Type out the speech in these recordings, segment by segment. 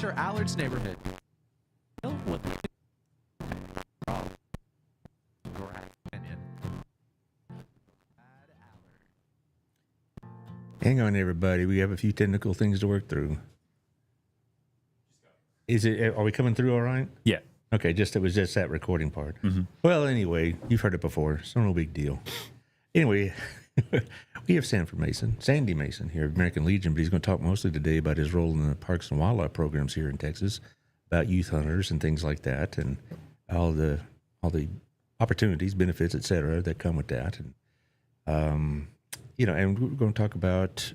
Allard's neighborhood. Hang on, everybody. We have a few technical things to work through. Are we coming through all right? Yeah. Okay, it was just that recording part. Mm-hmm. Well, anyway, you've heard it before, so no big deal. Anyway, we have Sandy Mason here, American Legion, but he's going to talk mostly today about his role in the Parks and Wildlife programs here in Texas, about youth hunters and things like that, and all the opportunities, benefits, et cetera, that come with that. And and we're going to talk about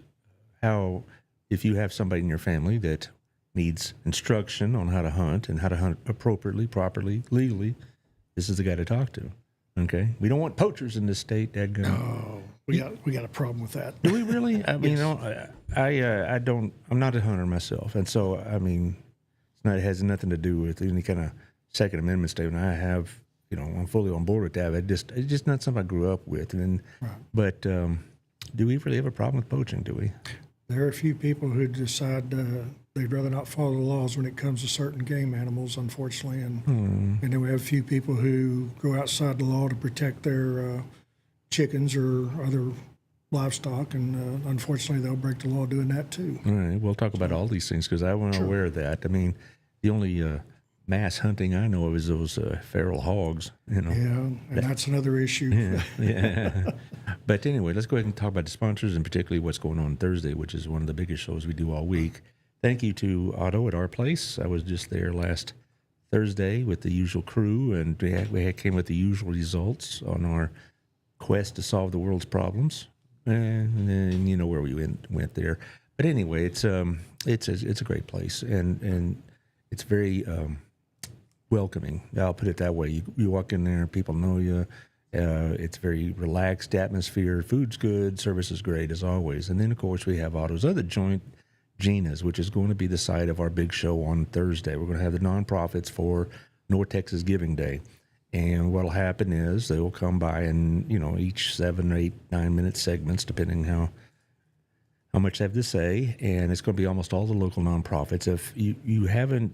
how if you have somebody in your family that needs instruction on how to hunt and how to hunt appropriately, properly, legally, this is the guy to talk to. Okay, we don't want poachers in this state, dadgum. No, we got a problem with that. Do we really? I mean, I don't. I'm not a hunter myself, and so I mean, it has nothing to do with any kind of Second Amendment statement. I have, I'm fully on board with that. It's just not something I grew up with. And right. But do we really have a problem with poaching? Do we? There are a few people who decide they'd rather not follow the laws when it comes to certain game animals, unfortunately, and then we have a few people who go outside the law to protect their chickens or other livestock, and unfortunately they'll break the law doing that too. All right, we'll talk about all these things because I wasn't aware of that. I mean, the only mass hunting I know of is those feral hogs. Yeah, and that's another issue. Yeah. But anyway, let's go ahead and talk about the sponsors and particularly what's going on Thursday, which is one of the biggest shows we do all week. Thank you to Otto at our place. I was just there last Thursday with the usual crew, and we came with the usual results on our quest to solve the world's problems. And then you know where we went there. But anyway, it's a great place, and it's very welcoming. I'll put it that way. You walk in there, people know you. It's very relaxed atmosphere. Food's good, service is great as always. And then of course we have Otto's other joint, Gina's, which is going to be the site of our big show on Thursday. We're going to have the nonprofits for North Texas Giving Day. And what'll happen is they will come by and, each 7, 8, 9-minute segments, depending how much they have to say. And it's going to be almost all the local nonprofits. If you haven't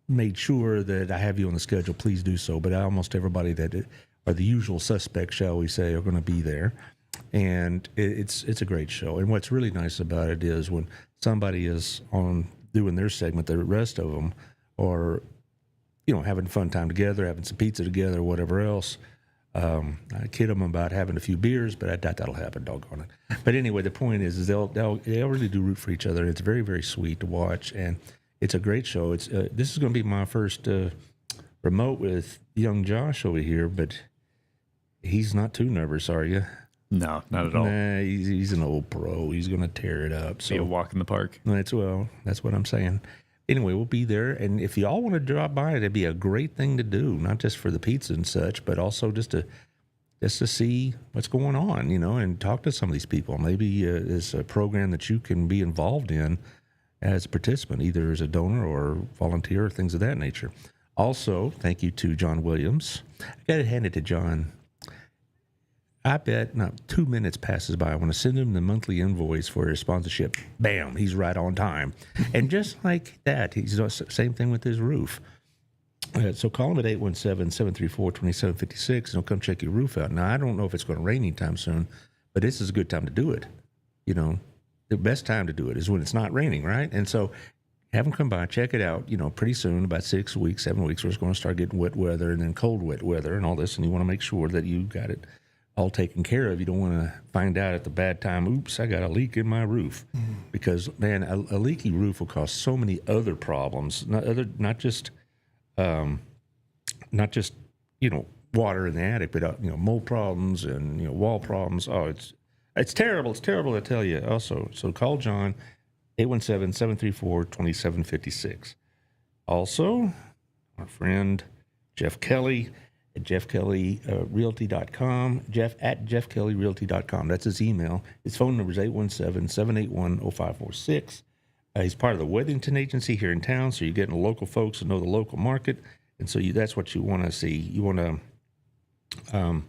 made sure that I have you on the schedule, please do so. But almost everybody that are the usual suspects, shall we say, are going to be there. And it's a great show. And what's really nice about it is when somebody is on doing their segment, the rest of them are, having a fun time together, having some pizza together, or whatever else. I kid them about having a few beers, but I doubt that'll happen, doggone it. But anyway, the point is they'll really do root for each other. It's very, very sweet to watch, and it's a great show. This is going to be my first remote with young Josh over here, but he's not too nervous, are you? No, not at all. Nah, he's an old pro. He's going to tear it up. So be a walk in the park. That's what I'm saying. Anyway, we'll be there, and if y'all want to drop by, it'd be a great thing to do, not just for the pizza and such, but also just to see what's going on, and talk to some of these people. Maybe it's a program that you can be involved in as a participant, either as a donor or volunteer or things of that nature. Also, thank you to John Williams. I got to hand it to John. I bet not 2 minutes passes by. I want to send him the monthly invoice for his sponsorship. Bam, he's right on time. And just like that, he's the same thing with his roof. So call him at 817-734-2756, and he'll come check your roof out. Now, I don't know if it's going to rain anytime soon, but this is a good time to do it. The best time to do it is when it's not raining, right? And so have them come by, check it out. Pretty soon, about 6 weeks, 7 weeks, we're going to start getting wet weather and then cold wet weather and all this, and you want to make sure that you got it all taken care of. You don't want to find out at the bad time, oops, I got a leak in my roof. Mm-hmm. Because, man, a leaky roof will cause so many other problems, not just water in the attic, but mold problems and wall problems. Oh, it's terrible. It's terrible to tell you. Also, so call John, 817-734-2756. Also, our friend Jeff Kelly at jeffkellyrealty.com, Jeff at jeffkellyrealty.com. That's his email. His phone number is 817-781-0546. He's part of the Weathington Agency here in town, so you're getting local folks to know the local market, and so that's what you want to see. You want to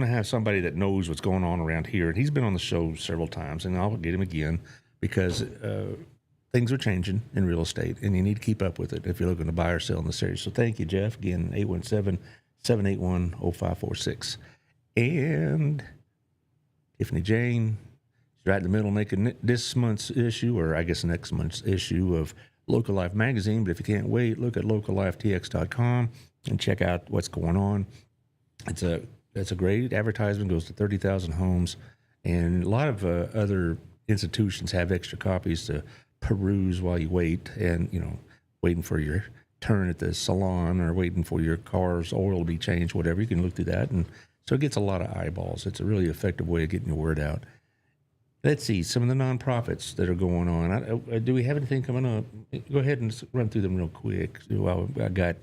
have somebody that knows what's going on around here, and he's been on the show several times, and I'll get him again because things are changing in real estate, and you need to keep up with it if you're looking to buy or sell in this area. So thank you, Jeff. Again, 817-781-0546. And Tiffany Jane, she's right in the middle making this month's issue, or I guess next month's issue of Local Life magazine. But if you can't wait, look at locallifetx.com and check out what's going on. It's a great advertisement, goes to 30,000 homes, and a lot of other institutions have extra copies to peruse while you wait, and waiting for your turn at the salon or waiting for your car's oil to be changed, whatever. You can look through that, and so it gets a lot of eyeballs. It's a really effective way of getting your word out. Let's see some of the nonprofits that are going on. Do we have anything coming up? Go ahead and run through them real quick. Well, I got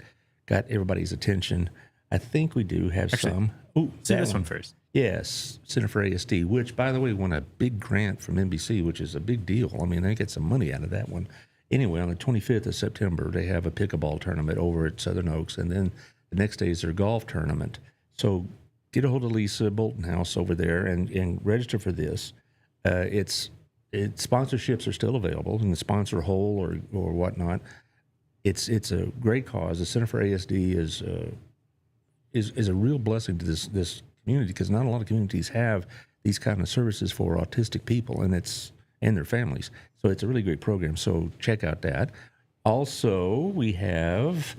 everybody's attention. I think we do have some. Oh, Say this one first. Yes, Center for ASD, which, by the way, won a big grant from NBC, which is a big deal. I mean, they get some money out of that one. Anyway, on the 25th of September, they have a pickleball tournament over at Southern Oaks, and then the next day is their golf tournament. So get a hold of Lisa Bolton House over there and register for this. Sponsorships are still available. You can sponsor whole or whatnot. It's a great cause. The Center for ASD is a real blessing to this community, because not a lot of communities have these kind of services for autistic people and their families. So it's a really great program. So check out that. Also, we have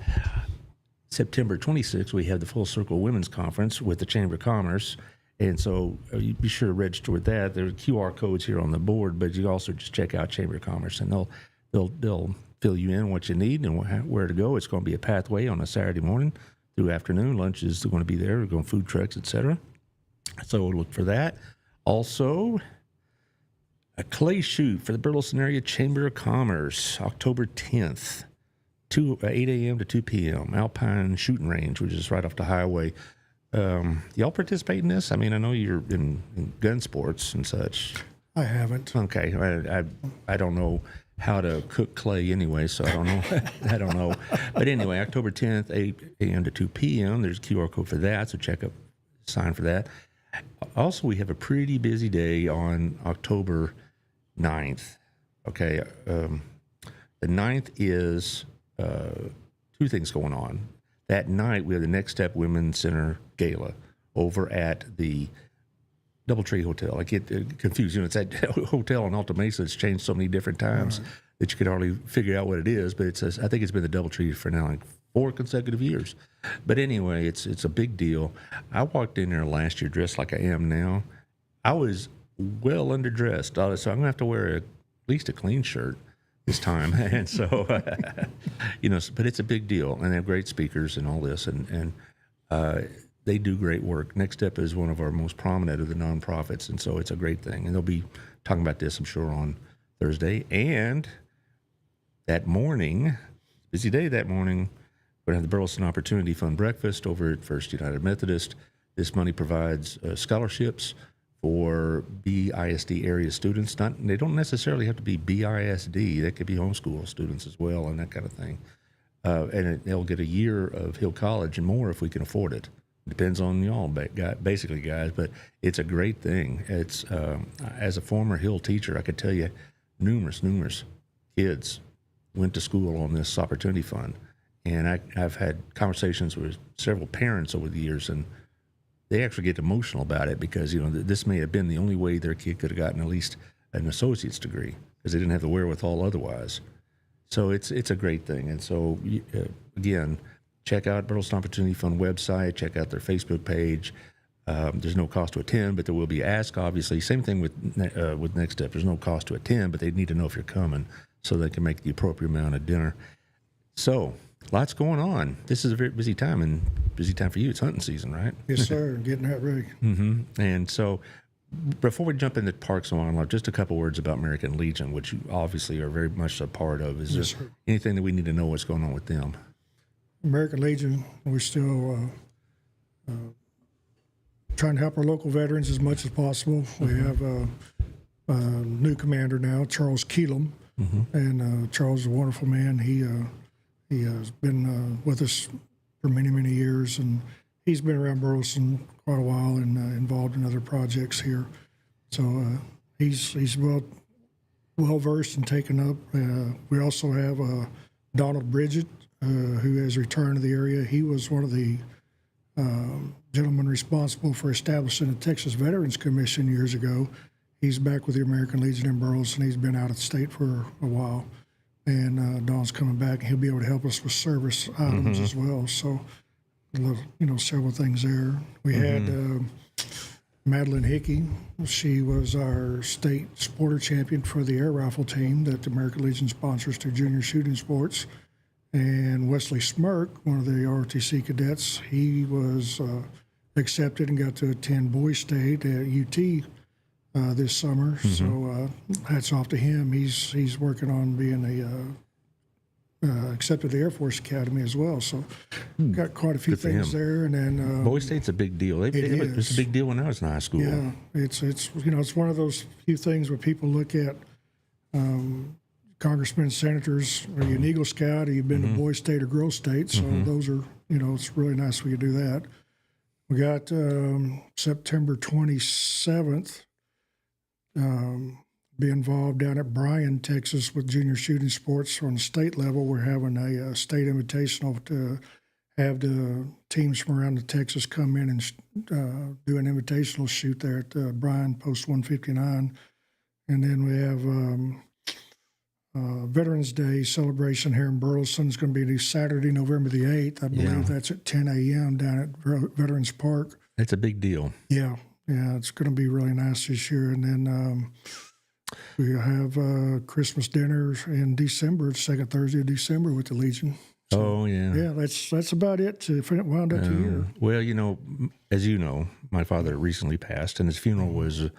September 26th, we have the Full Circle Women's Conference with the Chamber of Commerce. And so you be sure to register with that. There are QR codes here on the board, but you also just check out Chamber of Commerce, and they'll fill you in what you need and where to go. It's going to be a pathway on a Saturday morning through afternoon. Lunch is going to be there. We're going food trucks, etc. So we'll look for that. Also, a clay shoot for the Burleson Area Chamber of Commerce, October 10th, 8 a.m. to 2 p.m. Alpine Shooting Range, which is right off the highway. Y'all participate in this? I mean, I know you're in gun sports and such. I haven't. Okay, I don't know how to cook clay anyway, so I don't know. I don't know. But anyway, October 10th, 8 a.m. to 2 p.m. There's a QR code for that, so sign for that. Also, we have a pretty busy day on October 9th. Okay, the 9th is two things going on. That night, we have the Next Step Women's Center Gala over at the Doubletree Hotel. I get confused. It's that hotel in Alta Mesa that's changed so many different times that you could hardly figure out what it is. But I think it's been the Doubletree for now like 4 consecutive years. But anyway, it's a big deal. I walked in there last year dressed like I am now. I was well underdressed, so I'm going to have to wear at least a clean shirt this time. And so, but it's a big deal, and they have great speakers and all this, and they do great work. Next Step is one of our most prominent of the nonprofits, and so it's a great thing. And they'll be talking about this, I'm sure, on Thursday. And that morning, busy day that morning, we're going to have the Burleson Opportunity Fund breakfast over at First United Methodist. This money provides scholarships for BISD area students. They don't necessarily have to be BISD. They could be homeschool students as well and that kind of thing. And they'll get a year of Hill College and more if we can afford it. Depends on y'all, basically, guys. But it's a great thing. It's as a former Hill teacher, I could tell you numerous kids went to school on this Opportunity Fund. And I've had conversations with several parents over the years, and they actually get emotional about it because, this may have been the only way their kid could have gotten at least an associate's degree because they didn't have the wherewithal otherwise. So it's a great thing. And so, again, check out Burleson Opportunity Fund website, check out their Facebook page. There's no cost to attend, but there will be ask, obviously. Same thing with Next Step. There's no cost to attend, but they need to know if you're coming so they can make the appropriate amount of dinner. So, lots going on. This is a very busy time, and busy time for you. It's hunting season, right? Yes, sir. Getting that ready. Mm-hmm. And so, before we jump into Parks and Wildlife, just a couple words about American Legion, which you obviously are very much a part of. Is Yes, there sir. anything that we need to know what's going on with them? American Legion, we're still trying to help our local veterans as much as possible. We have a new commander now, Charles Keelam, and Charles is a wonderful man. He has been with us for many years, and he's been around Burleson quite a while and involved in other projects here. So he's well well versed and taken up. We also have Donald Bridget, who has returned to the area. He was one of the gentlemen responsible for establishing the Texas Veterans Commission years ago. He's back with the American Legion in Burleson. He's been out of state for a while. And Don's coming back, and he'll be able to help us with service items as well. So, several things there. We had Madeline Hickey. She was our state sporter champion for the air rifle team that the American Legion sponsors through junior shooting sports. And Wesley Smirk, one of the ROTC cadets, he was accepted and got to attend Boys State at UT this summer. So hats off to him. He's working on being accepted to the Air Force Academy as well. So got quite a few things there. And then Boys State's a big deal. It was a big deal when I was in high school. Yeah, it's it's one of those few things where people look at congressmen and senators. Are you an Eagle Scout? Or you've been to Boys State or Girl State? So those are it's really nice we could do that. We got September 27th. Be involved down at Bryan, Texas, with junior shooting sports on the state level. We're having a state invitational to have the teams from around the Texas come in and do an invitational shoot there at Bryan Post 159. And then we have Veterans Day celebration here in Burleson. It's going to be Saturday, November the 8th. I believe that's at 10 a.m. down at Veterans Park. That's a big deal. Yeah, it's going to be really nice this year. And then we have Christmas dinner in December, second Thursday of December with the Legion. So, yeah, that's about it to wound up the year. Well, as you know, my father recently passed, and his funeral was a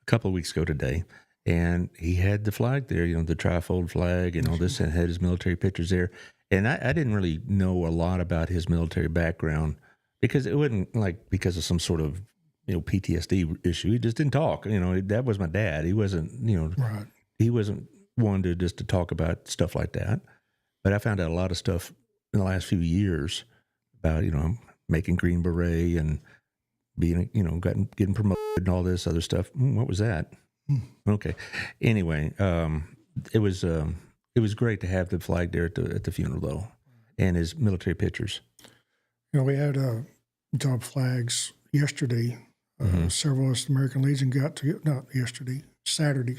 couple of weeks ago today. And he had the flag there, the trifold flag and all this, and had his military pictures there. And I didn't really know a lot about his military background because it wasn't like because of some sort of PTSD issue. He just didn't talk. That was my dad. He wasn't, Right. He wasn't one to talk about stuff like that. But I found out a lot of stuff in the last few years about, making Green Beret and being, getting promoted and all this other stuff. What was that? Okay. Anyway, it was great to have the flag there at the funeral though, and his military pictures. We had top flags yesterday. Several of us, the American Legion, Saturday.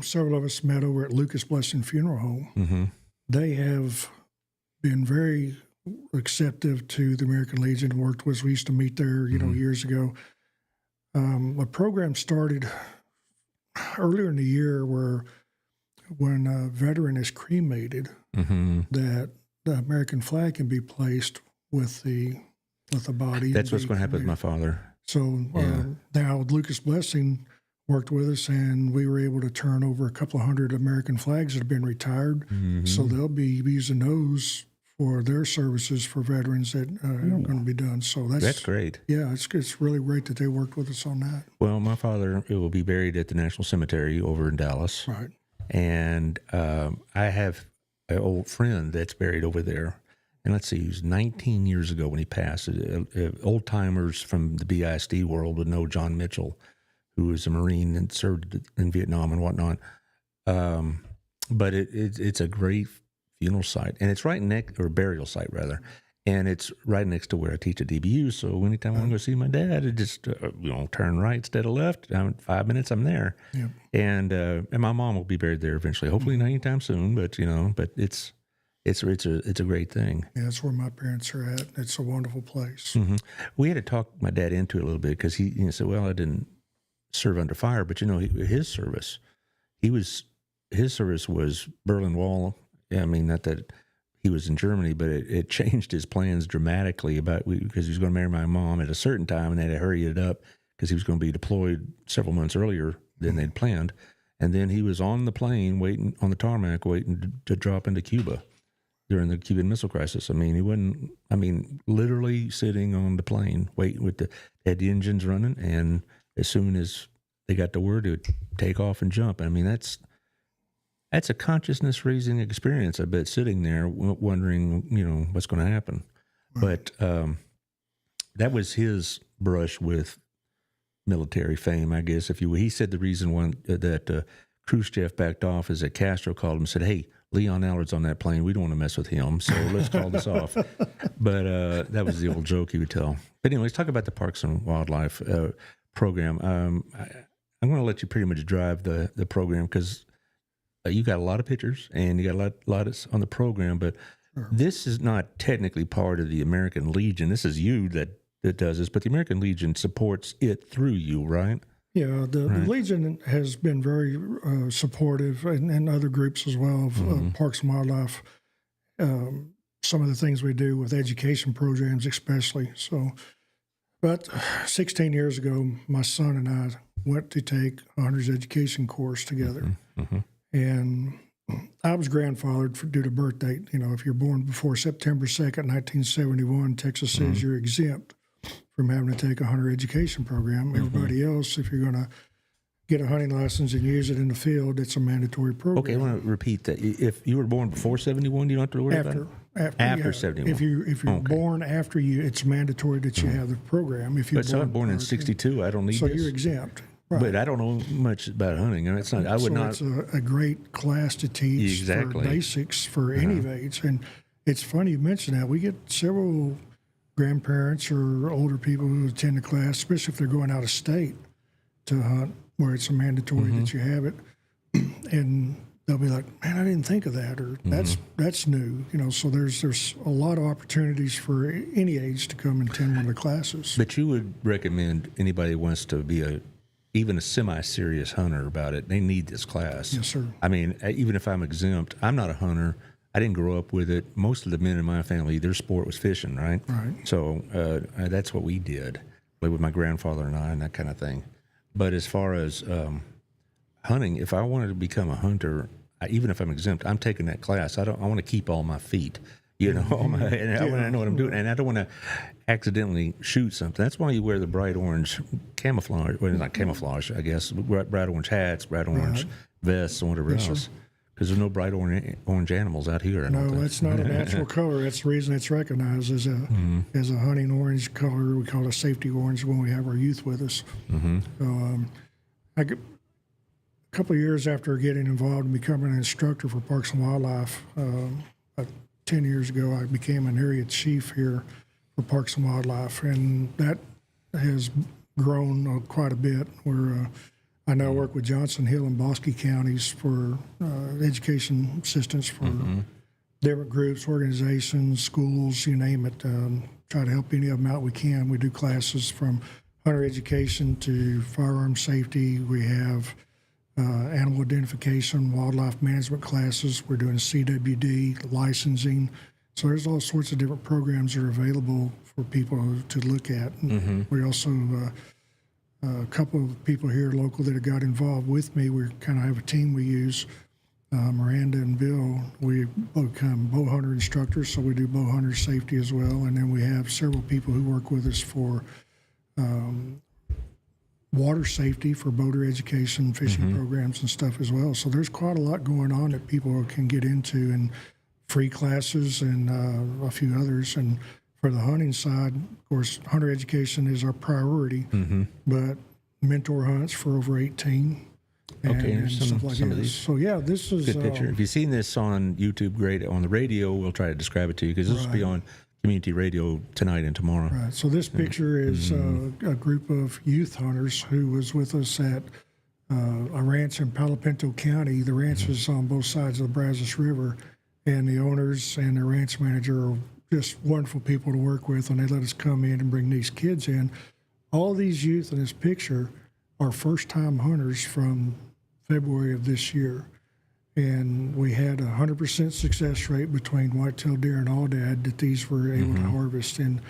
Several of us met over at Lucas Blessing Funeral Home. They have been very receptive to the American Legion and worked with us. We used to meet there, years ago. A program started earlier in the year where when a veteran is cremated, that the American flag can be placed with the body. That's what's going to happen with my father. So now Lucas Blessing worked with us, and we were able to turn over a couple of hundred American flags that have been retired. So they'll be using those for their services for veterans that are going to be done. So that's great. Yeah, it's really great that they worked with us on that. Well, my father will be buried at the National Cemetery over in Dallas. Right. And I have an old friend that's buried over there. And let's see, he was 19 years ago when he passed. Old timers from the BISD world would know John Mitchell, who was a Marine and served in Vietnam and whatnot. But it's a great funeral site, and it's burial site rather, and it's right next to where I teach at DBU. So anytime I want to go see my dad, I just turn right instead of left. 5 minutes, I'm there. Yep. And my mom will be buried there eventually. Hopefully not anytime soon, but it's a great thing. Yeah, that's where my parents are at. It's a wonderful place. We had to talk my dad into it a little bit because he said, "Well, I didn't serve under fire, but his service was Berlin Wall." I mean, not that he was in Germany, but it changed his plans dramatically because he was going to marry my mom at a certain time, and they had to hurry it up because he was going to be deployed several months earlier than they'd planned. And then he was on the plane waiting on the tarmac, waiting to drop into Cuba during the Cuban Missile Crisis. I mean, literally sitting on the plane, waiting had the engines running, and as soon as they got the word, it would take off and jump. I mean, that's a consciousness-raising experience, I bet, sitting there wondering, what's going to happen. Right. But that was his brush with military fame, I guess, if you will. He said the reason that Khrushchev backed off is that Castro called him and said, "Hey, Leon Allard's on that plane. We don't want to mess with him, so let's call this off." But that was the old joke he would tell. But anyways, talk about the Parks and Wildlife program. I'm going to let you pretty much drive the program because you got a lot of pictures and you got a lot on the program. But this is not technically part of the American Legion. This is you that does this, but the American Legion supports it through you, right? Yeah, the Legion has been very supportive, and other groups as well of Parks and Wildlife. Some of the things we do with education programs, especially. So, about 16 years ago, my son and I went to take a hunter's education course together, and I was grandfathered due to birth date. You know, if you're born before September 2nd, 1971, Texas says you're exempt from having to take a hunter education program. Everybody else, if you're going to get a hunting license and use it in the field, it's a mandatory program. Okay, I want to repeat that. If you were born before 71, you don't have to worry about it? After 71. If you're born after it's mandatory that you have the program. If you're but so I'm born in 62, I don't need so this? You're exempt. Right. But I don't know much about hunting. And it's not. I would not. It's a great class to teach for basics for any age. And it's funny you mentioned that. We get several grandparents or older people who attend the class, especially if they're going out of state to hunt, where it's a mandatory that you have it, and they'll be like, "Man, I didn't think of that," or "That's new," you know. So there's a lot of opportunities for any age to come and attend one of the classes. But you would recommend anybody who wants to be even a semi-serious hunter about it, they need this class. Yes, sir. I mean, even if I'm exempt, I'm not a hunter. I didn't grow up with it. Most of the men in my family, their sport was fishing, right? Right. So that's what we did, like with my grandfather and I, and that kind of thing. But as far as hunting, if I wanted to become a hunter, even if I'm exempt, I'm taking that class. I want to keep all my feet, and I want to know what I'm doing, and I don't want to accidentally shoot something. That's why you wear the bright orange camouflage, well, not camouflage, I guess, bright orange hats, bright orange vests, and whatever else. Because there's no bright orange animals out here. No, that's not a natural color. That's the reason it's recognized as a hunting orange color. We call it a safety orange when we have our youth with us. So, a couple of years after getting involved and becoming an instructor for Parks and Wildlife, 10 years ago, I became an area chief here for Parks and Wildlife, and that has grown quite a bit. I now work with Johnson, Hill, and Bosque counties for education assistance for different groups, organizations, schools, you name it. Try to help any of them out we can. We do classes from hunter education to firearm safety. We have animal identification, wildlife management classes. We're doing CWD, licensing. So there's all sorts of different programs that are available for people to look at. We also a couple of people here local that have got involved with me. We kind of have a team we use. Miranda and Bill, we become bow hunter instructors, so we do bow hunter safety as well. And then we have several people who work with us for water safety, for boater education, fishing programs and stuff as well. So there's quite a lot going on that people can get into, and free classes and a few others. And for the hunting side, of course, hunter education is our priority, but mentor hunts for over 18. And stuff like some of that. these. So yeah, this is Good picture. If you've seen this on YouTube, great. On the radio, we'll try to describe it to you because this will be on community radio tonight and tomorrow. Right. So this picture is a group of youth hunters who was with us at a ranch in Palo Pinto County. The ranch is on both sides of the Brazos River, and the owners and the ranch manager are just wonderful people to work with, and they let us come in and bring these kids in. All these youth in this picture are first-time hunters from February of this year, and we had a 100% success rate between whitetail deer and aoudad that these were able to harvest, and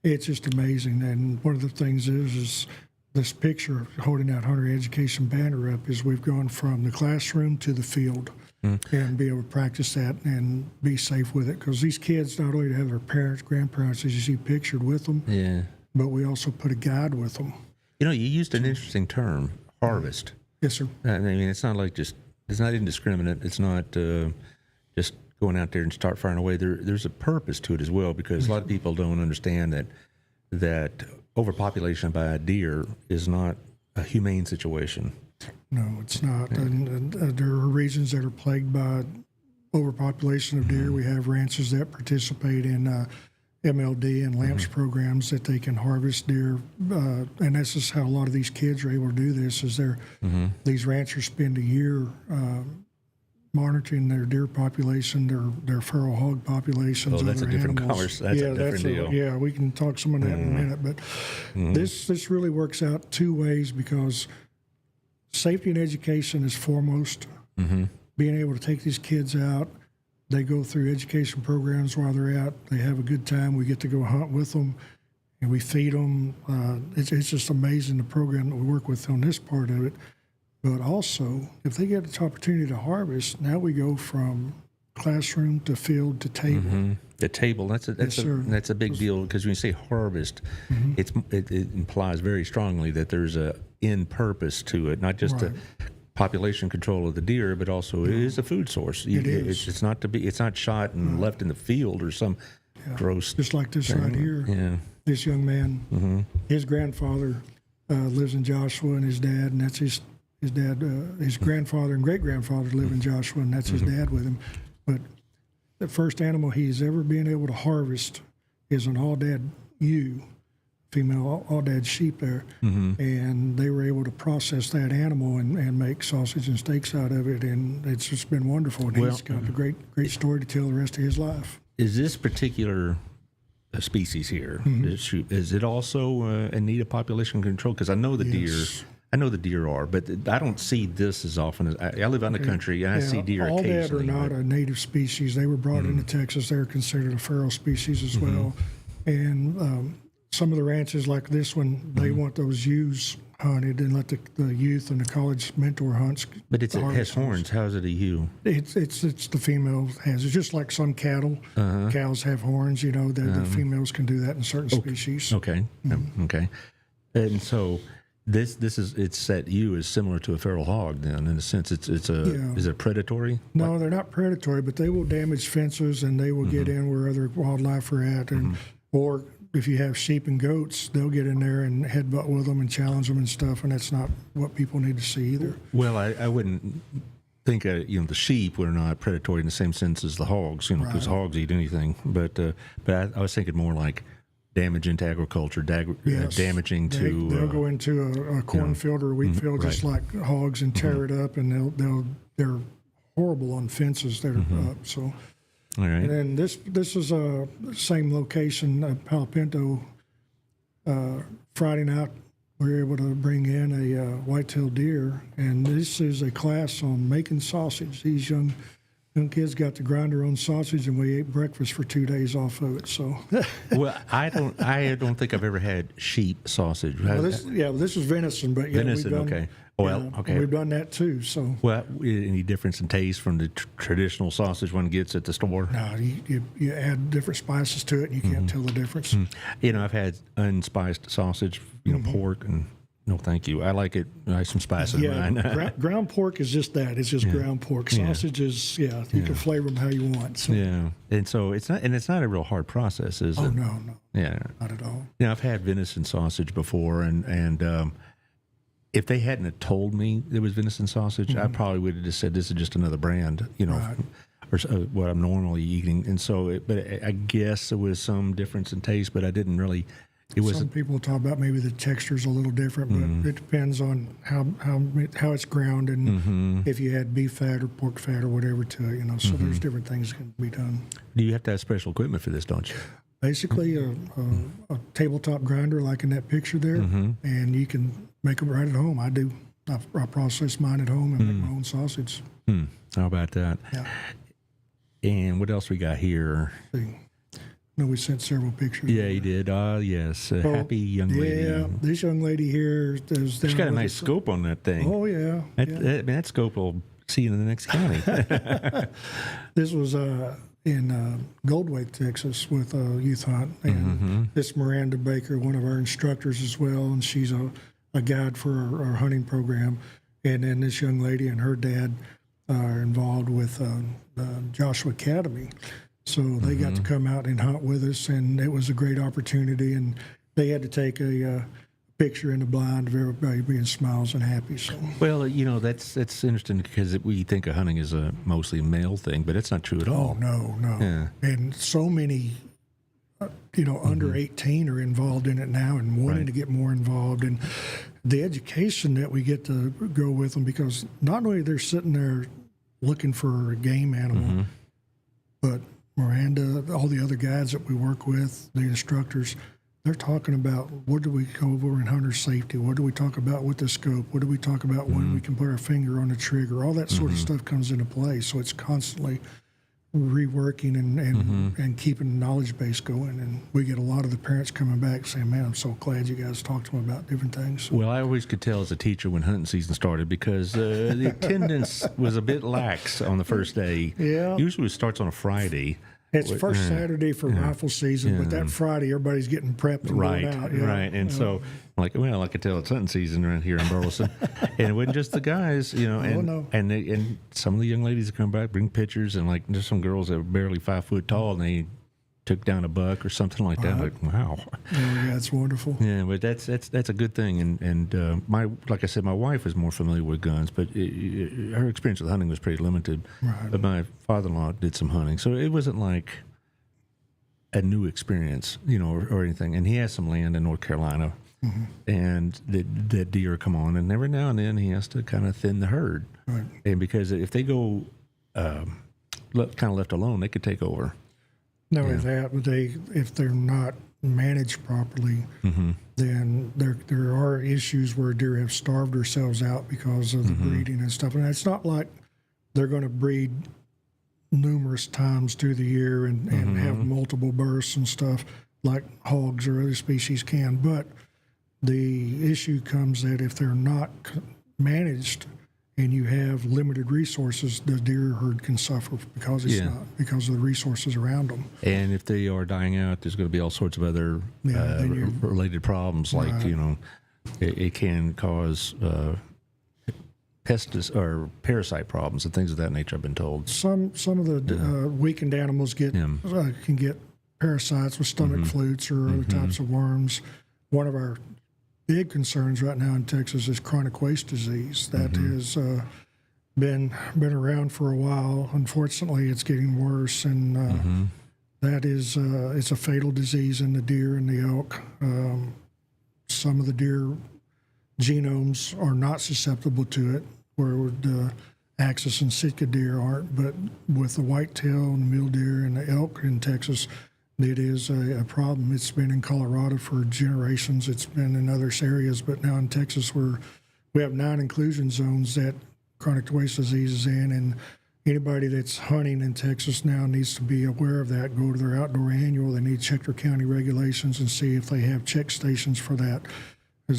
it's just amazing. And one of the things is this picture holding that hunter education banner up is we've gone from the classroom to the field and be able to practice that and be safe with it, because these kids not only have their parents, grandparents, as you see pictured with them, but we also put a guide with them. You know, you used an interesting term, harvest. Yes, sir. I mean, it's not like it's not indiscriminate. It's not just going out there and start firing away. There's a purpose to it as well, because a lot of people don't understand that overpopulation by deer is not a humane situation. No, it's not. And there are regions that are plagued by overpopulation of deer. We have ranches that participate in MLD and LAMPS programs that they can harvest deer, and that's just how a lot of these kids are able to do this. Is these ranchers spend a year monitoring their deer population, their feral hog populations. Oh, that's a other different animals. conversation. That's a different deal. Yeah, we can talk some of that in a minute. But this really works out two ways, because safety and education is foremost. Being able to take these kids out, they go through education programs while they're out. They have a good time. We get to go hunt with them, and we feed them. It's just amazing, the program that we work with on this part of it. But also, if they get the opportunity to harvest, now we go from classroom to field to table. The table, that's a big deal, because when you say harvest, it implies very strongly that there's a end purpose to it, not just a population control of the deer, but also it is a food source. It's not shot and left in the field or some gross. Just like this right here. Yeah. This young man, his grandfather lives in Joshua, and his dad, and that's his dad. His grandfather and great grandfather live in Joshua, and that's his dad with him. But the first animal he's ever been able to harvest is an all-dad ewe, female all-dad sheep there, and they were able to process that animal and make sausage and steaks out of it, and it's just been wonderful. And he's got a great story to tell the rest of his life. Is this particular species here, is it also in need of population control? Because I know the deer are, but I don't see this as often as I live out in the country, and I see deer occasionally. All that are not a native species. They were brought into Texas. They're considered a feral species as well, and some of the ranches like this one, they want those ewes hunted and let the youth and the college mentor hunts. But it has horns. How is it a ewe? It's the female has. It's just like some cattle. Cows have horns. The females can do that in certain species. Okay. Okay. And so it's that ewe is similar to a feral hog then, in a sense. Is it predatory? No, they're not predatory, but they will damage fences, and they will get in where other wildlife are at, or if you have sheep and goats, they'll get in there and headbutt with them and challenge them and stuff, and that's not what people need to see either. Well, I wouldn't think the sheep were not predatory in the same sense as the hogs, because hogs eat anything. But I was thinking more like damage into agriculture, damaging to. They'll go into a cornfield or a wheat field just like hogs and tear it up, and they're horrible on fences that are up. So. All right. And then this is a same location, Palo Pinto. Friday night, we were able to bring in a white-tailed deer, and this is a class on making sausage. These young kids got to grind their own sausage, and we ate breakfast for 2 days off of it. So, well, I don't think I've ever had sheep sausage. Well, this is venison, but venison. Okay. Well, okay. We've done that too. So, well, any difference in taste from the traditional sausage one gets at the store? No, you add different spices to it, and you can't tell the difference. I've had unspiced sausage, pork, and no, thank you. I like it. Some spices. Yeah, ground pork is just that. It's just ground pork. Sausage is you can flavor them how you want. So. Yeah, and so it's not a real hard process, is it? Oh no. Yeah, not at all. I've had venison sausage before, and if they hadn't have told me it was venison sausage, I probably would have just said this is just another brand, or what I'm normally eating. And so, but I guess there was some difference in taste, but I didn't really. Some people talk about maybe the texture's a little different, but it depends on how it's ground and if you had beef fat or pork fat or whatever to it. So there's different things that can be done. Do you have to have special equipment for this, don't you? Basically, a tabletop grinder like in that picture there, and you can make them right at home. I do. I process mine at home and make my own sausage. How about that? Yeah. And what else we got here? No, we sent several pictures. Yeah, you did. Yes. Happy young lady. Yeah, this young lady here is. She's got a nice scope on that thing. Oh, yeah. That scope will see you in the next county. This was in Goldthwaite, Texas, with a youth hunt. And this Miranda Baker, one of our instructors as well, and she's a guide for our hunting program. And then this young lady and her dad are involved with Joshua Academy. So they got to come out and hunt with us, and it was a great opportunity. And they had to take a picture in the blind of everybody being smiles and happy. So Well, that's interesting because we think of hunting as a mostly male thing, but it's not true at all. no. Yeah. And so many, under 18 are involved in it now and wanting Right. to get more involved. And the education that we get to go with them, because not only they're sitting there looking for a game animal, but Miranda, all the other guides that we work with, the instructors, they're talking about what do we go over in hunter safety? What do we talk about with the scope? What do we talk about when we can put our finger on the trigger? All that sort of stuff comes into play. So it's constantly reworking and keeping the knowledge base going. And we get a lot of the parents coming back saying, man, I'm so glad you guys talked to them about different things. Well, I always could tell as a teacher when hunting season started because the attendance was a bit lax on the first day. Yeah. Usually it starts on a Friday. It's first Saturday for rifle season, but that Friday everybody's getting prepped and Right, going out. Yeah. right. And so I'm like, well, I could tell it's hunting season around here in Burleson. And it wasn't just the guys, and no. and some of the young ladies that come back bring pictures, and like there's some girls that were barely 5 foot tall and they took down a buck or something like that. Like, wow. Oh, yeah, it's wonderful. Yeah, but that's a good thing. And like I said, my wife is more familiar with guns, but her experience with hunting was pretty limited. Right. But my father-in-law did some hunting, so it wasn't like a new experience, or anything. And he has some land in North Carolina, and the deer come on, and every now and then he has to kind of thin the herd. Right. And because if they go kind of left alone, they could take over. Not only that, but if they're not managed properly, then there are issues where deer have starved themselves out because of the breeding and stuff. And it's not like they're going to breed numerous times through the year and have multiple births and stuff like hogs or other species can. But the issue comes that if they're not managed and you have limited resources, the deer herd can suffer because it's not, because of the resources around them. And if they are dying out, there's going to be all sorts of other related problems, like it can cause pestis or parasite problems and things of that nature. I've been told. Some of the weakened animals can get parasites with stomach flutes or other types of worms. One of our big concerns right now in Texas is chronic waste disease. That has been around for a while. Unfortunately, it's getting worse, and that is it's a fatal disease in the deer and the elk. Some of the deer genomes are not susceptible to it, where the axis and Sitka deer aren't. But with the whitetail and the mule deer and the elk in Texas, it is a problem. It's been in Colorado for generations. It's been in other areas, but now in Texas, we have 9 inclusion zones that chronic waste disease is in, and anybody that's hunting in Texas now needs to be aware of that. Go to their outdoor annual. They need to check their county regulations and see if they have check stations for that. Well,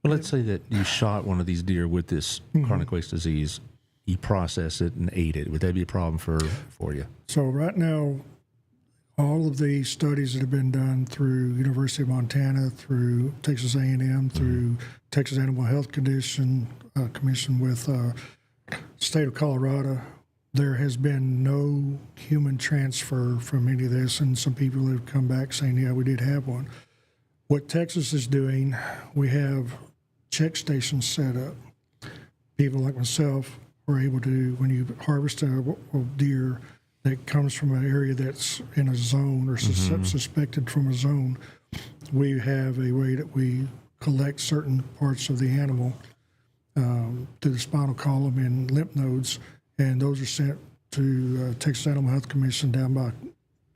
let's say that you shot one of these deer with this chronic waste disease. You process it and ate it. Would that be a problem for you? So right now, all of the studies that have been done through University of Montana, through Texas A&M, through Texas Animal Health Commission with state of Colorado, there has been no human transfer from any of this, and some people have come back saying, yeah, we did have one. What Texas is doing, we have check stations set up. People like myself are able to, when you harvest a deer that comes from an area that's in a zone or suspected from a zone, we have a way that we collect certain parts of the animal to the spinal column and lymph nodes, and those are sent to Texas Animal Health Commission down by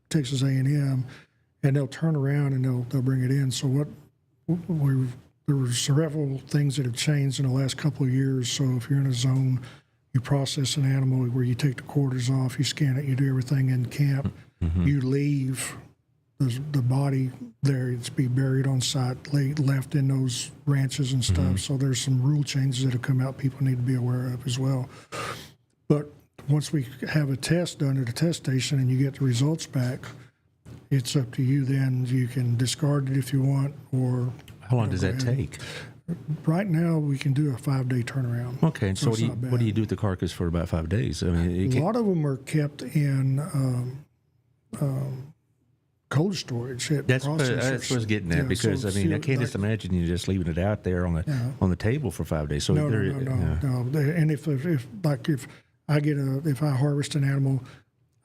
Texas A&M, and they'll turn around and they'll bring it in. So there were several things that have changed in the last couple of years. So if you're in a zone, you process an animal where you take the quarters off, you scan it, you do everything in camp, you leave the body there. It's be buried on site, left in those ranches and stuff. So there's some rule changes that have come out people need to be aware of as well. But once we have a test done at a test station and you get the results back, it's up to you then. You can discard it if you want, or... How long does that take? Right now, we can do a 5-day turnaround. Okay, so what do you do with the carcass for about 5 days? I mean, a lot of them are kept in cold cold storage at That's what processors. I was getting at, Yeah, because so I mean, I can't like- just imagine you just leaving it out there on the table for 5 days. So No. And if if I harvest an animal,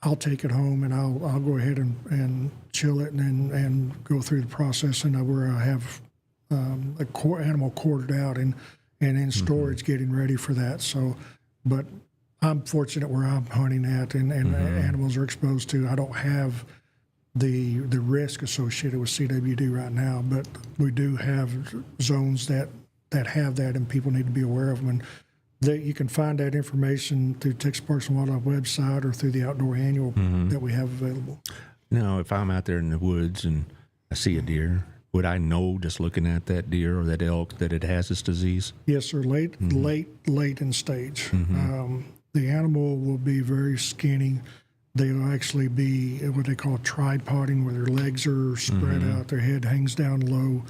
I'll take it home and I'll go ahead and chill it and go through the process, and where I have animal quartered out and in storage, getting ready for that. So, but I'm fortunate where I'm hunting at, and animals are exposed to. I don't have the risk associated with CWD right now, but we do have zones that have that, and people need to be aware of them. And you can find that information through Texas Parks and Wildlife website or through the Outdoor Annual that we have available. Now, if I'm out there in the woods and I see a deer, would I know just looking at that deer or that elk that it has this disease? Yes, sir. Late in stage. The animal will be very skinny. They'll actually be what they call tripoding, where their legs are spread out, their head hangs down low.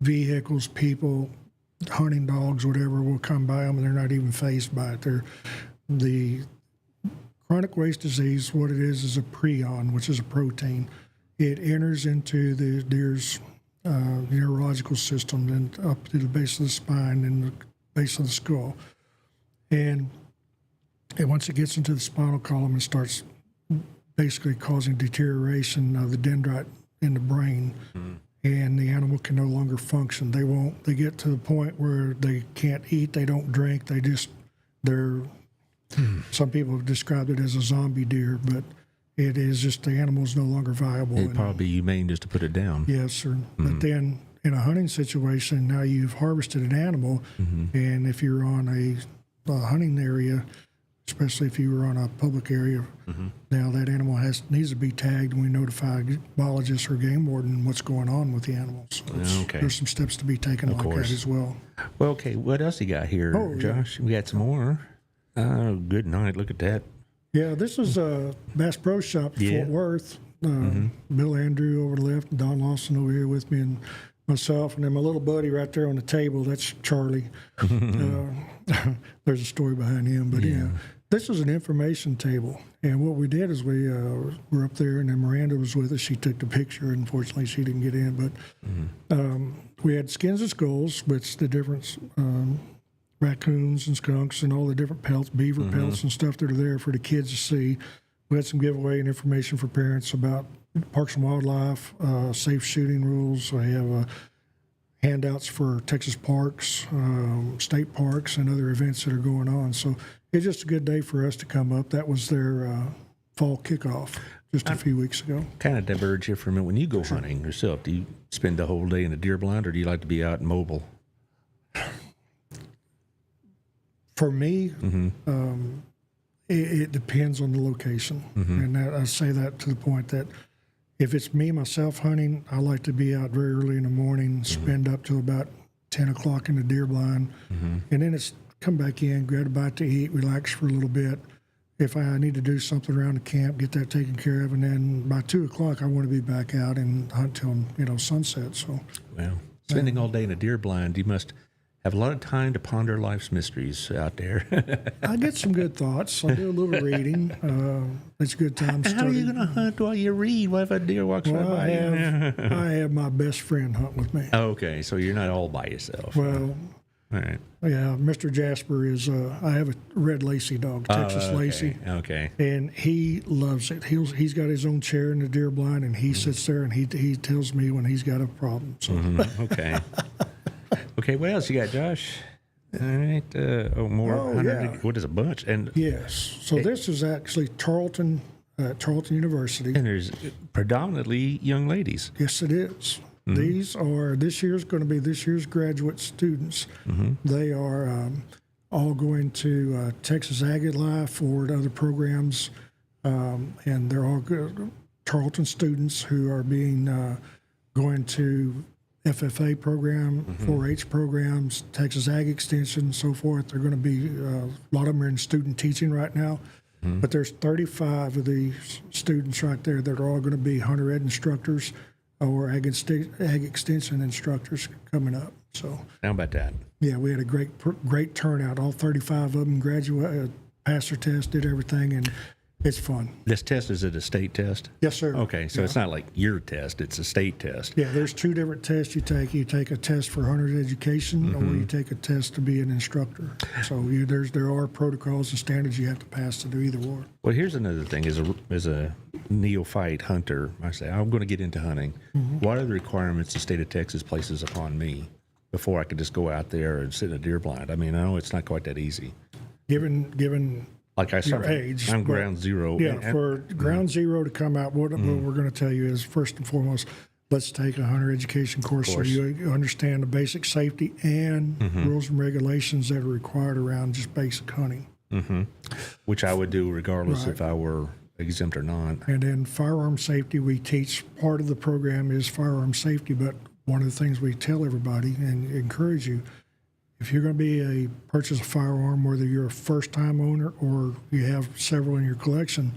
Vehicles, people, hunting dogs, whatever, will come by them, and they're not even phased by it. The chronic waste disease, what it is a prion, which is a protein. It enters into the deer's neurological system and up to the base of the spine and the base of the skull. And once it gets into the spinal column, it starts basically causing deterioration of the dendrite in the brain. And the animal can no longer function. They get to the point where they can't eat, they don't drink, some people have described it as a zombie deer, but it is just the animal is no longer viable. It'd probably be humane just to put it down. Yes, sir. But then in a hunting situation, now you've harvested an animal, and if you're on a hunting area, especially if you were on a public area, now that animal needs to be tagged, and we notify biologists or game warden what's going on with the animal. So there's some steps to be taken like that as well. Well, okay, what else you got here, Josh? We got some more. Good night. Look at that. Yeah, this is Bass Pro Shop, Fort Worth. Bill Andrew over to the left, and Don Lawson over here with me, and myself, and then my little buddy right there on the table. That's Charlie. There's a story behind him, but yeah. This is an information table, and what we did is we were up there, and then Miranda was with us. She took the picture. Unfortunately, she didn't get in, but we had skins and skulls, which the difference. Raccoons and skunks and all the different pelts, beaver pelts and stuff that are there for the kids to see. We had some giveaway and information for parents about Parks and Wildlife, safe shooting rules. We have handouts for Texas parks, state parks, and other events that are going on. So it's just a good day for us to come up. That was their fall kickoff just a few weeks ago. Kind of diverge here for a minute. When you go hunting yourself, do you spend the whole day in a deer blind, or do you like to be out and mobile? For me, it depends on the location. And I say that to the point that if it's me, myself hunting, I like to be out very early in the morning, spend up till about 10 o'clock in the deer blind. And then it's come back in, grab a bite to eat, relax for a little bit. If I need to do something around the camp, get that taken care of. And then by 2 o'clock, I want to be back out and hunt till, sunset. So, well, spending all day in a deer blind, you must have a lot of time to ponder life's mysteries out there. I get some good thoughts. I do a little reading. It's a good time to study. How are you going to hunt while you read? What if a deer walks right by you? I have my best friend hunt with me. Okay, so you're not all by yourself. Well, all right. Yeah, Mr. Jasper is, I have a red Lacey dog, Texas Lacey. Okay. And he loves it. He's got his own chair in the deer blind, and he sits there and he tells me when he's got a problem. So. Okay. Okay, what else you got, Josh? All right. More. What is a bunch? And yes. So this is actually Tarleton University. And there's predominantly young ladies. Yes, it is. These are this year's graduate students. They are all going to Texas Ag Life or other programs, and they're all good Tarleton students who are going to FFA program, 4-H programs, Texas Ag Extension, and so forth. They're going to be a lot of them are in student teaching right now. But there's 35 of these students right there that are all going to be hunter ed instructors or ag extension instructors coming up. So how about that? Yeah, we had a great turnout. All 35 of them graduated, passed their test, did everything, and It's fun. This test, is it a state test? Yes, sir. Okay, so Yeah. it's not like your test, it's a state test. Yeah, there's two different tests you take. You take a test for hunter's education, or you take a test to be an instructor. So there are protocols and standards you have to pass to do either or. Well, here's another thing. As a neophyte hunter, I say, I'm going to get into hunting. What are the requirements the state of Texas places upon me before I could just go out there and sit in a deer blind? I mean, I know it's not quite that easy. Given Like I your said, age, I'm but- ground zero. Yeah, and- for ground zero to come out, what we're going to tell you is, first and foremost, let's take a hunter education course so course. you understand the basic safety and rules and regulations that are required around just basic hunting. which I would do regardless Right. if I were exempt or not. And then firearm safety, we teach, part of the program is firearm safety, but one of the things we tell everybody and encourage you, if you're going to purchase a firearm, whether you're a first-time owner or you have several in your collection,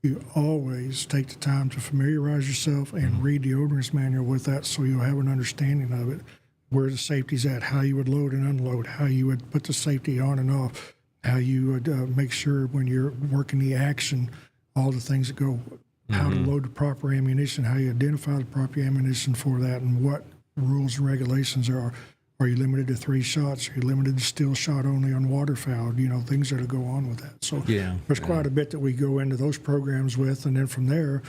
you always take the time to familiarize yourself and read the owner's manual with that so you'll have an understanding of it, where the safety's at, how you would load and unload, how you would put the safety on and off, how you would make sure when you're working the action, all the things that go, how to load the proper ammunition, how you identify the proper ammunition for that, and what rules and regulations there are. Are you limited to 3 shots? Are you limited to still shot only on waterfowl? Things that go on with that. So there's quite a bit that we go into those programs with, and then from there,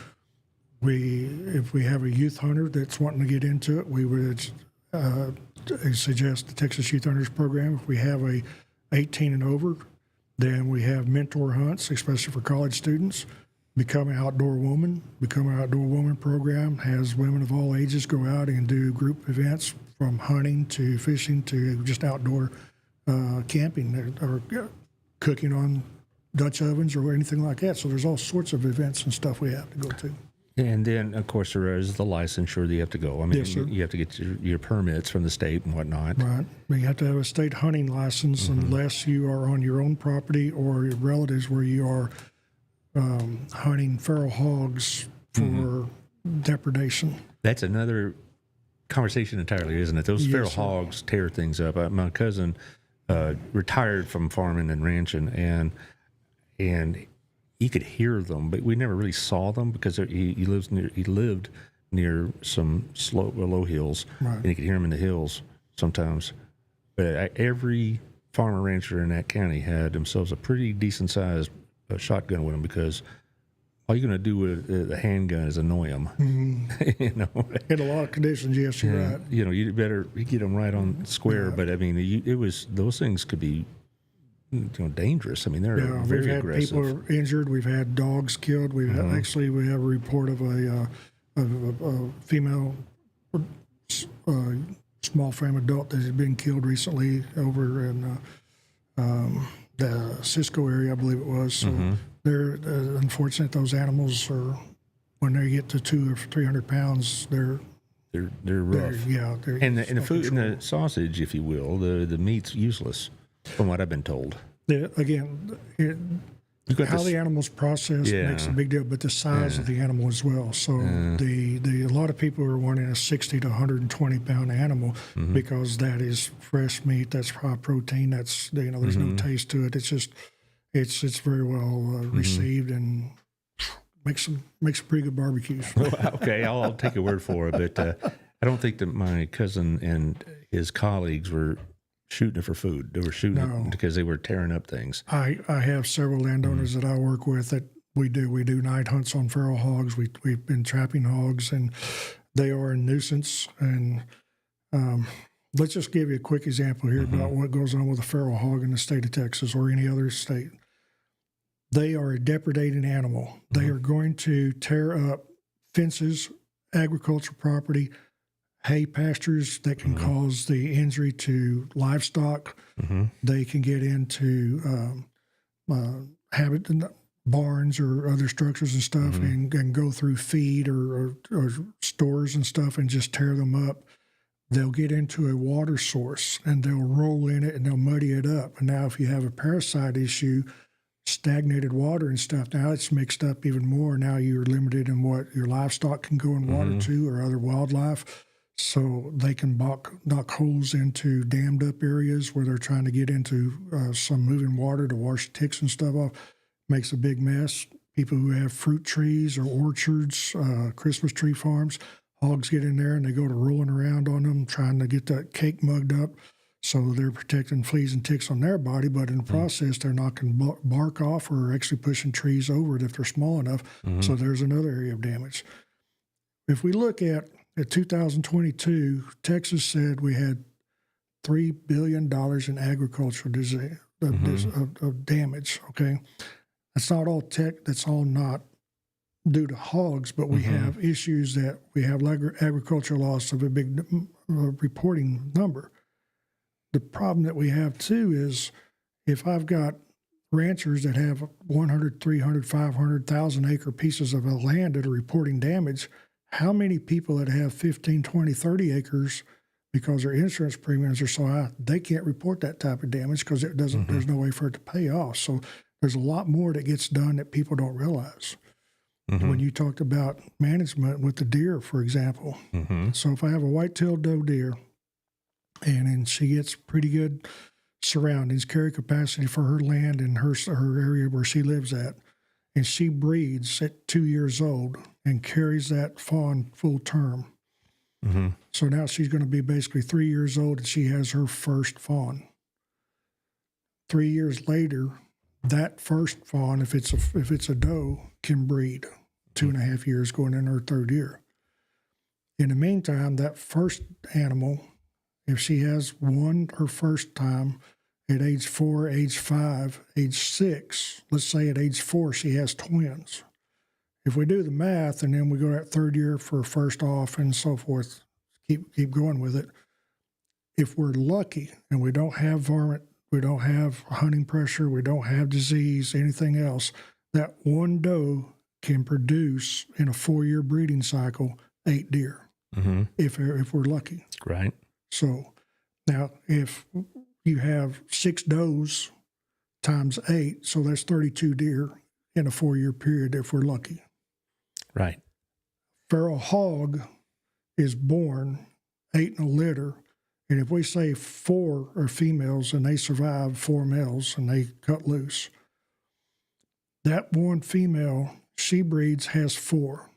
if we have a youth hunter that's wanting to get into it, we would suggest the Texas Youth Hunters Program. If we have a 18 and over, then we have mentor hunts, especially for college students. Become an Outdoor Woman. Become an Outdoor Woman program has women of all ages go out and do group events, from hunting to fishing to just outdoor camping or cooking on Dutch ovens or anything like that. So there's all sorts of events and stuff we have to go to. And then, of course, there is the licensure that you have to go. I mean, Yes, sir. you have to get your permits from the state and whatnot. Right. You have to have a state hunting license unless you are on your own property or your relatives where you are hunting feral hogs for depredation. That's another conversation entirely, isn't it? Those Yes, feral sir. hogs tear things up. My cousin retired from farming and ranching, and he could hear them, but we never really saw them because he lived near some low hills, Right. and you could hear them in the hills sometimes. But every farmer rancher in that county had themselves a pretty decent sized shotgun with them, because all you're going to do with a handgun is annoy them. In a lot of conditions, yes, you're right. You better get them right on square. But I mean, those things could be dangerous. I mean, they're Yeah, we've very had aggressive. people injured. We've had dogs killed. We have a report of a female small frame adult that has been killed recently over in the Cisco area, I believe it was. So they're unfortunate. Those animals are, when they get to 200 or 300 pounds, they're rough. they're And the no food and control. the sausage, if you will, the meat's useless, from what I've been told. Again, You got how this- the animal's processed Yeah. makes a big deal, but the size of the animal as well. So a lot of people are wanting a 60 to 120 pound animal because that is fresh meat, that's high protein, that's there's no taste to it. It's just it's very well received and makes a pretty good barbecues. Okay, I'll take your word for it, but I don't think that my cousin and his colleagues were shooting it for food. They were shooting it because they were tearing up things. I have several landowners that I work with that we do night hunts on feral hogs. We've been trapping hogs, and they are a nuisance. And let's just give you a quick example here about what goes on with a feral hog in the state of Texas or any other state. They are a depredating animal. They are going to tear up fences, agricultural property, hay pastures that can cause the injury to livestock. They can get into barns or other structures and stuff and go through feed or stores and stuff and just tear them up. They'll get into a water source and they'll roll in it and they'll muddy it up. And now if you have a parasite issue, stagnated water and stuff, now it's mixed up even more. Now you're limited in what your livestock can go in water to or other wildlife. So they can knock holes into dammed up areas where they're trying to get into some moving water to wash ticks and stuff off. Makes a big mess. people who have fruit trees or orchards, Christmas tree farms. Hogs get in there and they go to rolling around on them, trying to get that cake mugged up. So they're protecting fleas and ticks on their body, but in the process, they're knocking bark off or actually pushing trees over it if they're small enough. So there's another area of damage. If we look at 2022, Texas said we had $3 billion in agricultural disease, of damage, okay? That's not all that's all not due to hogs, but we have issues that we have agricultural loss of a big reporting number. The problem that we have too is if I've got ranchers that have 100, 300, 500,000 acre pieces of land that are reporting damage, how many people that have 15, 20, 30 acres because their insurance premiums are so high, they can't report that type of damage because it doesn't. There's no way for it to pay off. So there's a lot more that gets done that people don't realize. When you talked about management with the deer, for example. So if I have a white-tailed doe deer and then she gets pretty good surroundings, carry capacity for her land and her area where she lives at, and she breeds at 2 years old and carries that fawn full term. So now she's going to be basically 3 years old and she has her first fawn. 3 years later, that first fawn, if it's a doe, can breed 2.5 years going in her third year. In the meantime, that first animal, if she has one her first time at age 4, age 5, age 6, let's say at age 4 she has twins. If we do the math and then we go that third year for first off and so forth, keep going with it. If we're lucky and we don't have varmint, we don't have hunting pressure, we don't have disease, anything else, that one doe can produce in a 4-year breeding cycle 8 deer, if we're lucky. Right. So now if you have 6 does times 8, so that's 32 deer in a 4-year period if we're lucky. Right. Feral hog is born 8 in a litter, and if we say 4 are females and they survive 4 males and they cut loose, that one female she breeds has 4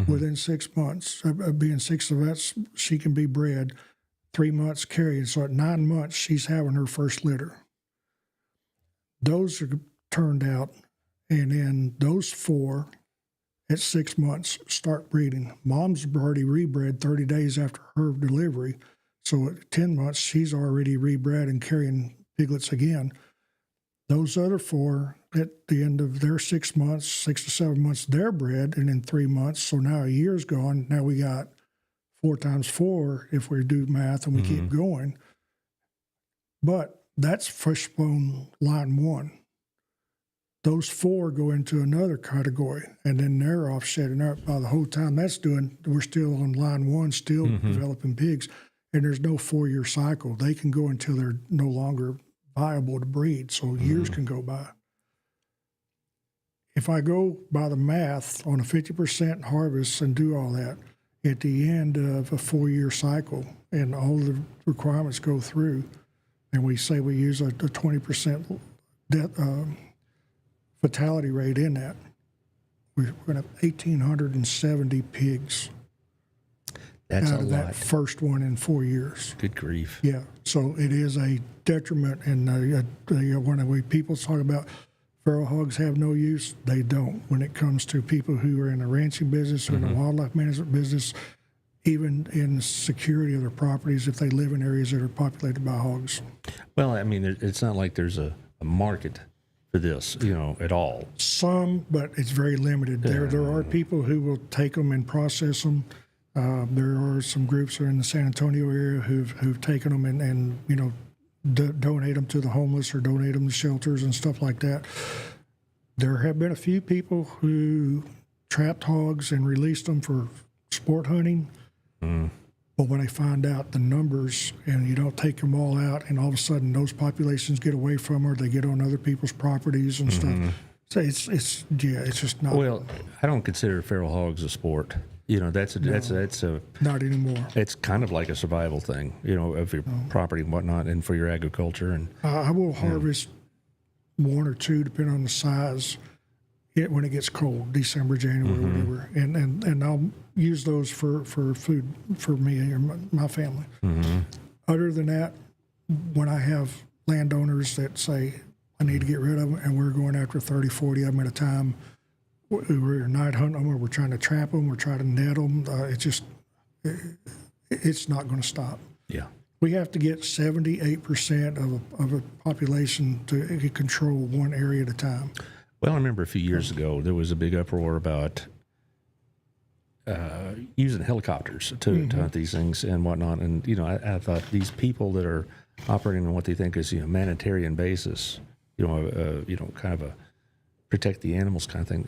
within 6 months. Being 6 of that, she can be bred 3 months carrying. So at 9 months, she's having her first litter. Those are turned out, and then those 4 at 6 months start breeding. Mom's already rebred 30 days after her delivery. So at 10 months, she's already rebred and carrying piglets again. Those other 4, at the end of their 6 months, 6 to 7 months, they're bred, and in 3 months, so now a year's gone. Now we got 4 times 4 if we do math and we keep going. But that's fishbone line 1. Those 4 go into another category, and then they're offset. And by the whole time that's doing, we're still on line 1, still developing pigs, and there's no 4-year cycle. They can go until they're no longer viable to breed, so years can go by. If I go by the math on a 50% harvest and do all that, at the end of a 4-year cycle and all the requirements go through, and we say we use a 20% fatality rate in that, we're going to have 1,870 pigs. That's out a of lot. that first one in 4 years. Good grief. Yeah, so it is a detriment. And when people talk about feral hogs have no use, they don't. When it comes to people who are in the ranching business or in the wildlife management business, even in the security of their properties, if they live in areas that are populated by hogs. Well, I mean, it's not like there's a market for this, at all. Some, but it's very limited. There are people who will take them and process them. There are some groups that are in the San Antonio area who've taken them and donate them to the homeless or donate them to shelters and stuff like that. There have been a few people who trapped hogs and released them for sport hunting. But when they find out the numbers and you don't take them all out, and all of a sudden those populations get away from her, they get on other people's properties and stuff. So it's just not. Well, I don't consider feral hogs a sport. That's a not anymore. It's kind of like a survival thing, of your property and whatnot, and for your agriculture. And I will harvest 1 or 2, depending on the size, when it gets cold, December, January, whatever, and I'll use those for food for me and my family. Other than that, when I have landowners that say I need to get rid of them, and we're going after 30, 40 of them at a time, we're night hunting them, or we're trying to trap them, we're trying to net them. It's not going to stop. Yeah. We have to get 78% of a population to control one area at a time. Well, I remember a few years ago there was a big uproar about using helicopters to hunt these things and whatnot. And I thought these people that are operating on what they think is humanitarian basis, kind of a protect the animals kind of thing.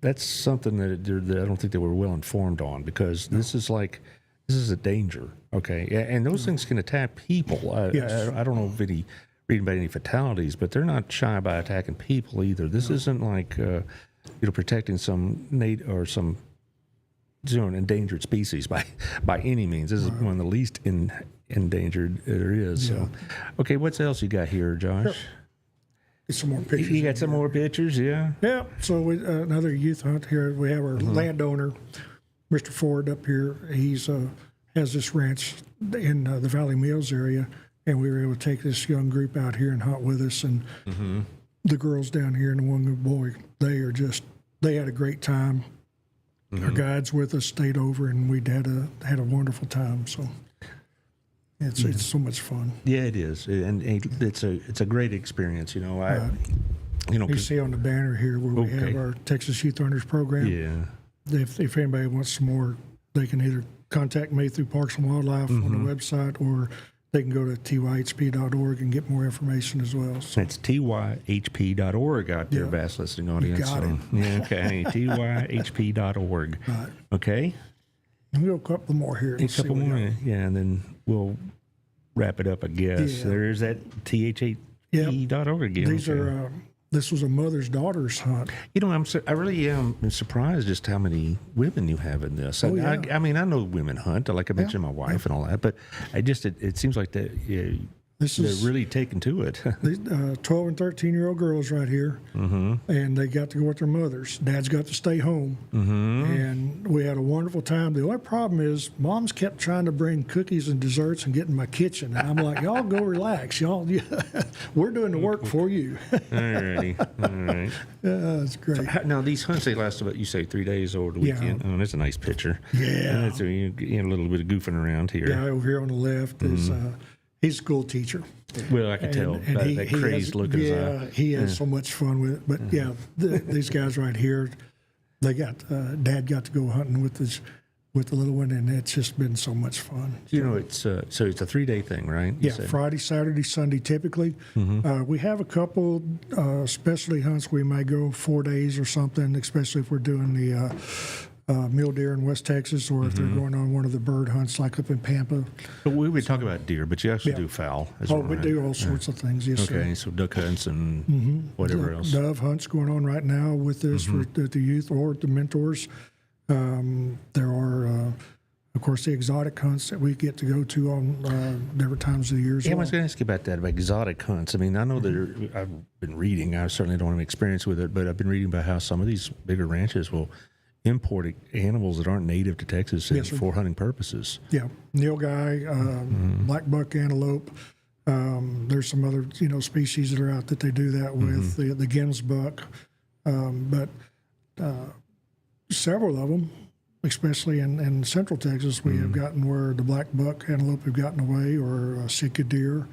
That's something that I don't think they were well informed on, because this is a danger. Okay, and those things can attack people. Yes. I don't know if reading about any fatalities, but they're not shy about attacking people either. This isn't like protecting some some endangered species by any means. This is one of the least endangered there is. So, okay, what else you got here, Josh? Sure. Get some more pictures. You got some more pictures, yeah. Yeah. So another youth hunt here. We have our landowner, Mr. Ford, up here. He's has this ranch in the Valley Mills area, and we were able to take this young group out here and hunt with us. And the girls down here and the one boy, they had a great time. Our guides with us stayed over, and we had a wonderful time. So it's so much fun. Yeah, it is, and it's a great experience. You see on the banner here where we have our Texas Youth Hunters program. Yeah. If anybody wants some more, they can either contact me through Parks and Wildlife on the website, or they can go to tyhp.org and get more information as well. So. That's tyhp.org out there, vast listening audience. You got it. Yeah, okay, tyhp.org. Right. Okay. And we'll go a couple more here. A couple more, and then we'll wrap it up, I guess. Yeah. There's that tyhp.org again. These are. This was a mother's daughter's hunt. I really am surprised just how many women you have in this. Oh, yeah. I mean, I know women hunt, like I mentioned, my wife and all that, but it seems like they're really taken to it. 12 and 13-year-old girls right here, and they got to go with their mothers. Dad's got to stay home, and we had a wonderful time. The only problem is Mom's kept trying to bring cookies and desserts and get in my kitchen, and I'm like, y'all go relax. Y'all, we're doing the work for you. All right. That's great. So, now, these hunts, they last about, you say, 3 days over the weekend. Oh, that's a nice picture. Yeah. And a little bit of goofing around here. Yeah, over here on the left is... he's a school teacher. Well, I can tell that crazed look in his eye. He has so much fun with it. But these guys right here, they got Dad got to go hunting with the little one, and it's just been so much fun. It's so it's a 3-day thing, right? Yeah, Friday, Saturday, Sunday typically. We have a couple specialty hunts. We might go 4 days or something, especially if we're doing the mule deer in West Texas, or if they're going on one of the bird hunts like up in Pampa. But we would talk about deer, but you actually do fowl as well. We do all sorts of things, yes, sir. Okay, so duck hunts and whatever else. Dove hunts going on right now with this for the youth or the mentors. There are, of course, the exotic hunts that we get to go to on different times of the year. I was going to ask you about that, about exotic hunts. I mean, I know that I've been reading, I certainly don't have experience with it, but I've been reading about how some of these bigger ranches will import animals that aren't native to Texas for hunting purposes. Yeah, nilgai, black buck antelope. There's some other species that are out that they do that with. The Gims buck, but several of them, especially in Central Texas, we have gotten where the black buck antelope have gotten away, or Sika deer,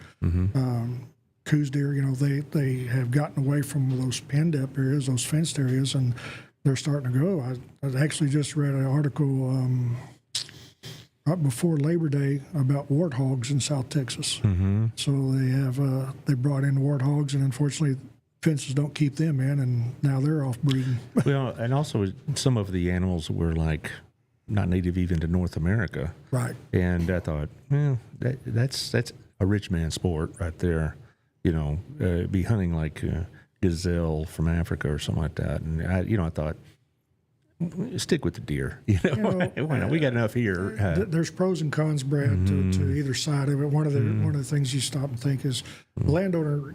Coues deer. They have gotten away from those penned up areas, those fenced areas, and they're starting to go. I actually just read an article right before Labor Day about warthogs in South Texas. So they brought in warthogs, and unfortunately fences don't keep them in, and now they're off breeding. Well, and also some of the animals were like not native even to North America. Right. And I thought, well, that's a rich man's sport right there. Be hunting like gazelle from Africa or something like that. And I thought, stick with the deer. We got enough here. There's pros and cons, Brad, to either side of it. One of the things you stop and think is the landowner,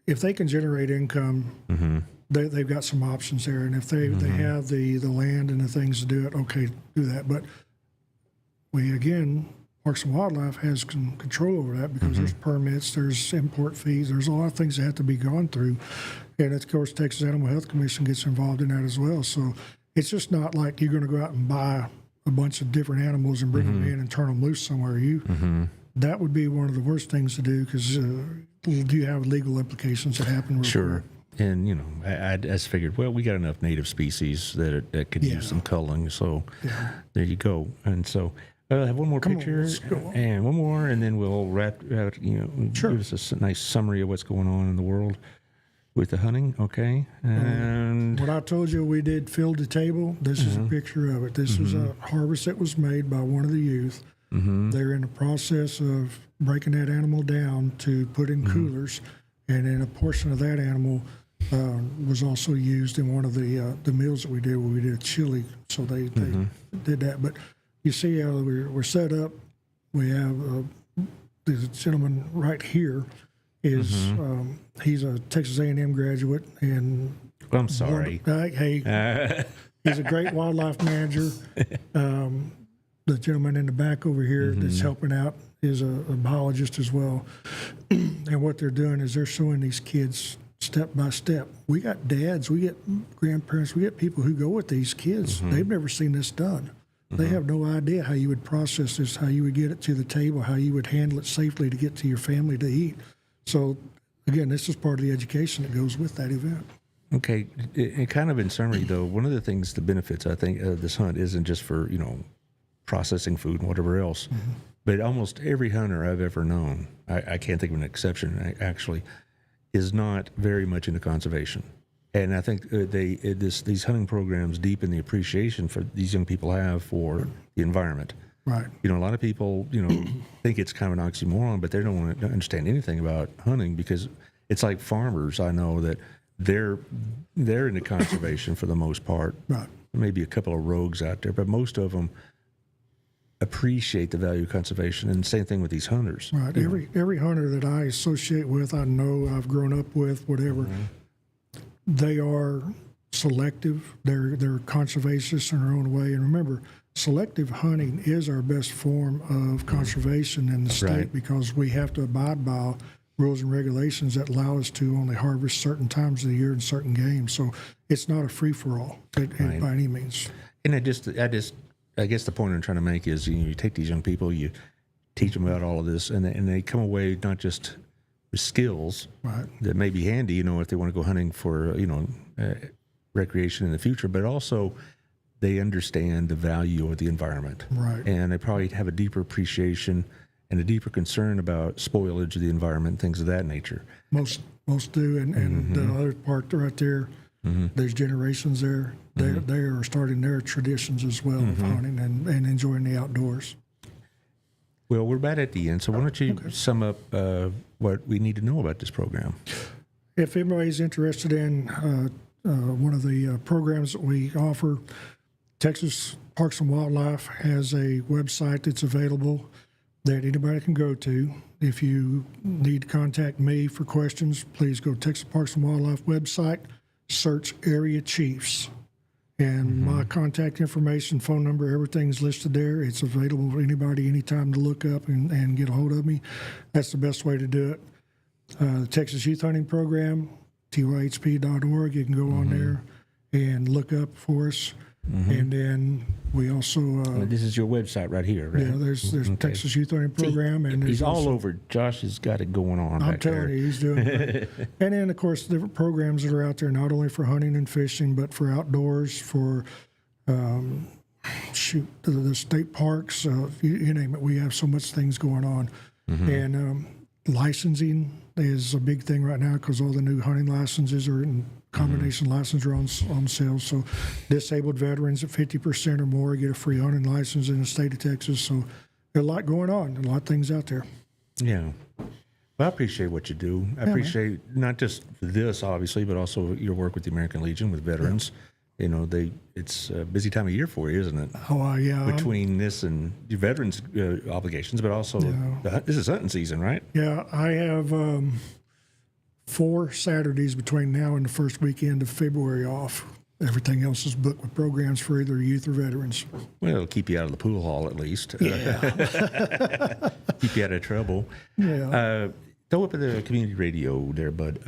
if they can generate income they've got some options there. And if they have the land and the things to do it, okay, do that. But Parks and Wildlife has control over that because there's permits, there's import fees, there's a lot of things that have to be gone through. And of course, Texas Animal Health Commission gets involved in that as well. So it's just not like you're going to go out and buy a bunch of different animals and bring them in and turn them loose somewhere. That would be one of the worst things to do because you have legal implications that happen real Sure. And, I just figured, well, we got enough native species that could use some culling. So there you go. And so I have one more picture let's go on. and one more, and then we'll wrap out, Sure. give us a nice summary of what's going on in the world with the hunting. Okay. And What I told you we did field to table, this is a picture of it. This was a harvest that was made by one of the youth. They're in the process of breaking that animal down to put in coolers, and then a portion of that animal was also used in one of the meals that we did, where we did a chili. So they did that. But you see how we're set up. We have the gentleman right here is he's a Texas A&M graduate, and I'm sorry. hey, he's a great wildlife manager. The gentleman in the back over here that's helping out is a biologist as well. And what they're doing is they're showing these kids step by step. We got dads, we get grandparents, we get people who go with these kids. They've never seen this done. They have no idea how you would process this, how you would get it to the table, how you would handle it safely to get to your family to eat. So, again, this is part of the education that goes with that event. Okay, and kind of in summary, though, one of the things, the benefits, I think, of this hunt isn't just for, processing food and whatever else, but almost every hunter I've ever known, I can't think of an exception, actually, is not very much into conservation. And I think these hunting programs deepen the appreciation for these young people have for the environment. Right. A lot of people, think it's kind of an oxymoron, but they don't want to understand anything about hunting because it's like farmers. I know that they're into conservation for the most part. Right. Maybe a couple of rogues out there, but most of them appreciate the value of conservation. And same thing with these hunters. Right. Every hunter that I associate with, I know, I've grown up with, whatever, they are selective. They're conservationists in their own way. And remember, selective hunting is our best form of conservation in the state because we have to abide by rules and regulations that allow us to only harvest certain times of the year in certain games. So it's not a free-for-all by any means. And I guess the point I'm trying to make is you take these young people, you teach them about all of this, and they come away not just with skills that may be handy, if they want to go hunting for, recreation in the future, but also they understand the value of the environment. Right. And they probably have a deeper appreciation and a deeper concern about spoilage of the environment, things of that nature. Most do. And the other part right there, there's generations there. They are starting their traditions as well of hunting and enjoying the outdoors. Well, we're about at the end, so why don't you sum up what we need to know about this program? If anybody's interested in one of the programs that we offer, Texas Parks and Wildlife has a website that's available that anybody can go to. If you need to contact me for questions, please go to Texas Parks and Wildlife website, search Area Chiefs. And my contact information, phone number, everything's listed there. It's available for anybody, anytime to look up and get a hold of me. That's the best way to do it. The Texas Youth Hunting Program, tyhp.org. You can go on there and look up for us. And then we also this is your website right here, right? yeah, there's Texas Youth Hunting Program, and He's there's all also, over. Josh has got it going on. I'm back telling there. you, he's doing great. And then of course different programs that are out there, not only for hunting and fishing, but for outdoors, for the state parks, you name it. We have so much things going on, and licensing is a big thing right now because all the new hunting licenses are in combination licenses are on sale. So disabled veterans at 50% or more get a free hunting license in the state of Texas. So there's a lot going on, a lot of things out there. Yeah. Well, I appreciate what you do. I appreciate not just this, obviously, but also your work with the American Legion with veterans. It's a busy time of year for you, isn't it? Oh, yeah. Between this and your veterans obligations, but also this is hunting season, right? Yeah, I have 4 Saturdays between now and the first weekend of February off. Everything else is booked with programs for either youth or veterans. Well, it'll keep you out of the pool hall at least. Yeah. Keep you out of trouble. Yeah. Throw up at the community radio there, bud.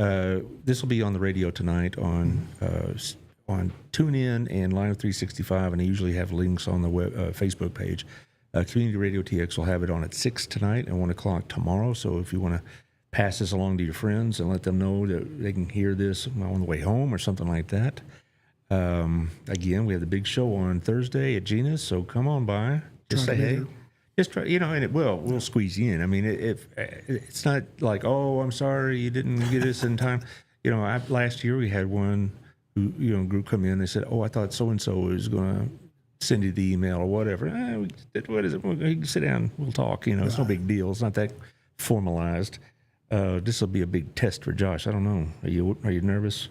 This will be on the radio tonight on TuneIn and Line of 365, and I usually have links on the Facebook page. Community Radio TX will have it on at 6 tonight and 1 o'clock tomorrow. So if you want to pass this along to your friends and let them know that they can hear this on the way home or something like that. Again, we have the big show on Thursday at Gina's, so come on by. Just say hey. Just try, and we'll squeeze you in. I mean, it's not like, oh, I'm sorry you didn't get us in time. Last year we had one who, group come in. They said, oh, I thought so and so was going to send you the email or whatever. What is it? You can sit down. We'll talk. It's no big deal. It's not that formalized. This will be a big test for Josh. I don't know. Are you nervous?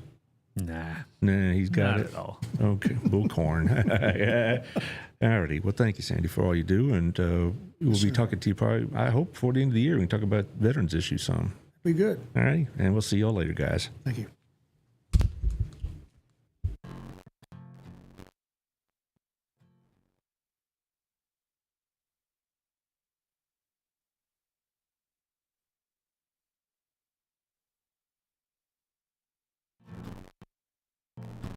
Nah, He's got not it. at all. Okay, bullcorn. Alrighty. Well, thank you, Sandy, for all you do, and we'll be talking to you probably, I hope, before the end of the year. We can talk about veterans issues some. Be good. All right, and we'll see y'all later, guys. Thank you.